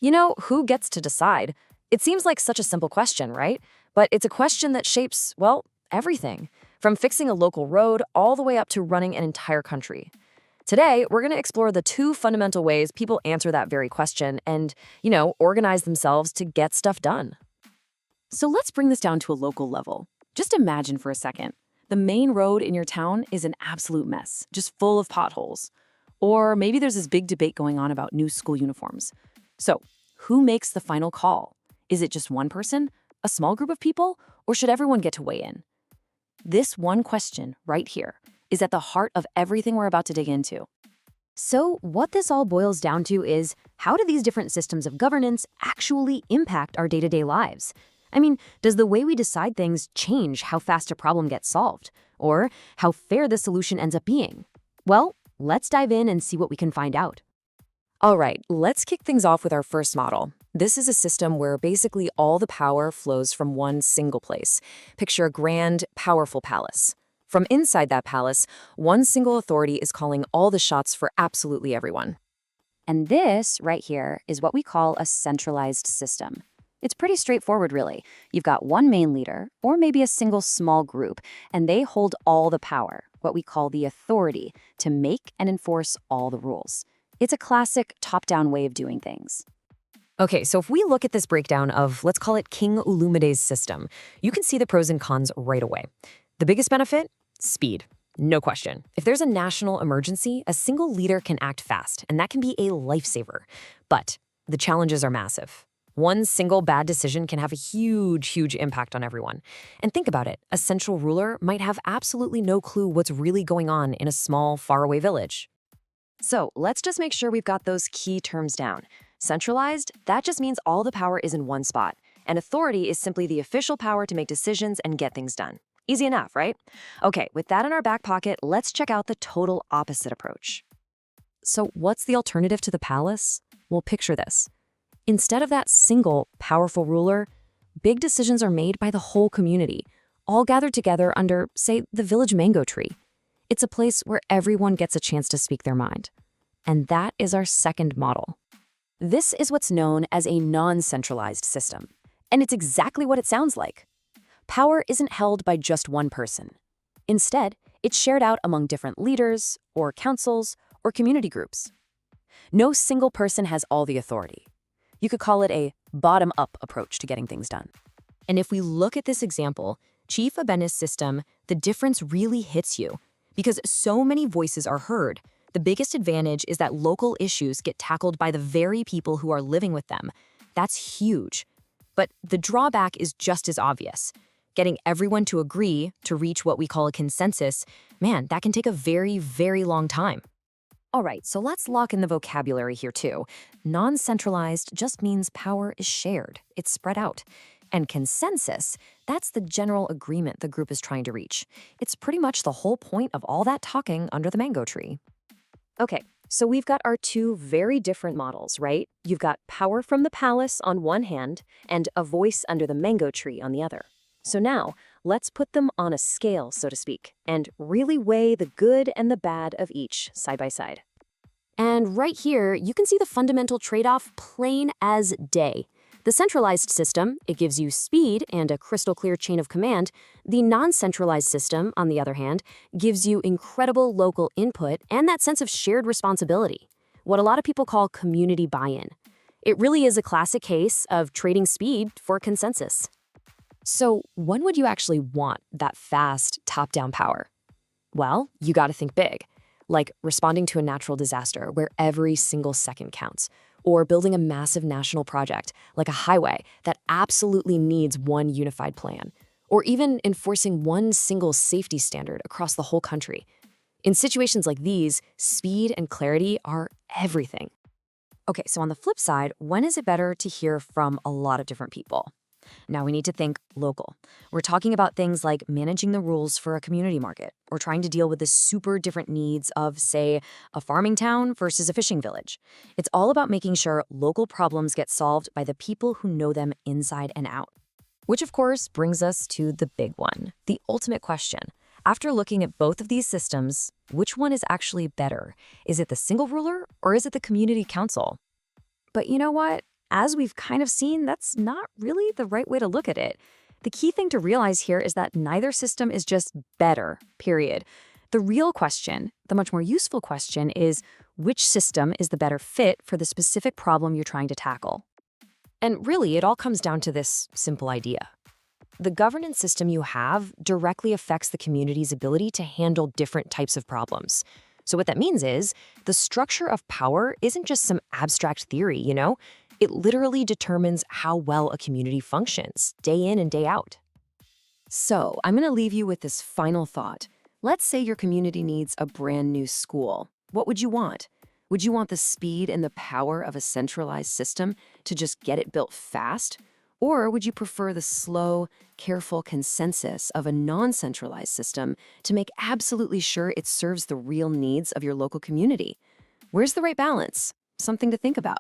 Who gets to decide? It seems like such a simple question, right? But it's a question that shapes, well, everything, from fixing a local road all the way up to running an entire country. Today, we're going to explore the two fundamental ways people answer that very question and, organize themselves to get stuff done. So let's bring this down to a local level. Just imagine for a second. The main road in your town is an absolute mess, just full of potholes. Or maybe there's this big debate going on about new school uniforms. So, who makes the final call? Is it just one person, a small group of people, or should everyone get to weigh in? This one question right here is at the heart of everything we're about to dig into. So, what this all boils down to is how do these different systems of governance actually impact our day-to-day lives? I mean, does the way we decide things change how fast a problem gets solved? Or how fair the solution ends up being? Well, let's dive in and see what we can find out. All right, let's kick things off with our first model. This is a system where basically all the power flows from one single place. Picture a grand, powerful palace. From inside that palace, one single authority is calling all the shots for absolutely everyone. And this, right here, is what we call a centralized system. It's pretty straightforward, really. You've got one main leader, or maybe a single small group, and they hold all the power, what we call the authority, to make and enforce all the rules. It's a classic top-down way of doing things. Okay, so if we look at this breakdown of, let's call it King Ulumide's system, you can see the pros and cons right away. The biggest benefit? Speed. No question. If there's a national emergency, a single leader can act fast, and that can be a lifesaver. But the challenges are massive. One single bad decision can have a huge impact on everyone. And think about it, a central ruler might have absolutely no clue what's really going on in a small, faraway village. So let's just make sure we've got those key terms down. Centralized, that just means all the power is in one spot. And authority is simply the official power to make decisions and get things done. Easy enough, right? Okay, with that in our back pocket, let's check out the total opposite approach. So what's the alternative to the palace? Well, picture this. Instead of that single, powerful ruler, big decisions are made by the whole community, all gathered together under, say, the village mango tree. It's a place where everyone gets a chance to speak their mind. And that is our second model. This is what's known as a non-centralized system. And it's exactly what it sounds like. Power isn't held by just one person. Instead, it's shared out among different leaders, or councils, or community groups. No single person has all the authority. You could call it a bottom-up approach to getting things done. And if we look at this example, Chief Abene's system, the difference really hits you. Because so many voices are heard, the biggest advantage is that local issues get tackled by the very people who are living with them. That's huge. But the drawback is just as obvious. Getting everyone to agree to reach what we call a consensus, man, that can take a very long time. All right, so let's lock in the vocabulary here too. Non-centralized just means power is shared, it's spread out. And consensus, that's the general agreement the group is trying to reach. It's pretty much the whole point of all that talking under the mango tree. Okay, so we've got our two very different models, right? You've got power from the palace on one hand and a voice under the mango tree on the other. So now, let's put them on a scale, so to speak, and really weigh the good and the bad of each side by side. And right here, you can see the fundamental trade-off plain as day. The centralized system, it gives you speed and a crystal clear chain of command. The non-centralized system, on the other hand, gives you incredible local input and that sense of shared responsibility, what a lot of people call community buy-in. It really is a classic case of trading speed for consensus. So when would you actually want that fast, top-down power? Well, you gotta think big, like responding to a natural disaster where every single second counts, or building a massive national project, like a highway that absolutely needs one unified plan, or even enforcing one single safety standard across the whole country. In situations like these, speed and clarity are everything. Okay, so on the flip side, when is it better to hear from a lot of different people? Now we need to think local. We're talking about things like managing the rules for a community market or trying to deal with the super different needs of, say, a farming town versus a fishing village. It's all about making sure local problems get solved by the people who know them inside and out. Which, of course, brings us to the big one, the ultimate question. After looking at both of these systems, which one is actually better? Is it the single ruler or is it the community council? But you know what? as we've kind of seen, that's not really the right way to look at it. The key thing to realize here is that neither system is just better, period. The real question, the much more useful question, is which system is the better fit for the specific problem you're trying to tackle? And really, it all comes down to this simple idea. The governance system you have directly affects the community's ability to handle different types of problems. So what that means is the structure of power isn't just some abstract theory, you know? It literally determines how well a community functions, day in and day out. So I'm going to leave you with this final thought. Let's say your community needs a brand new school. What would you want? Would you want the speed and the power of a centralized system to just get it built fast? Or would you prefer the slow, careful consensus of a non-centralized system to make absolutely sure it serves the real needs of your local community? Where's the right balance? Something to think about.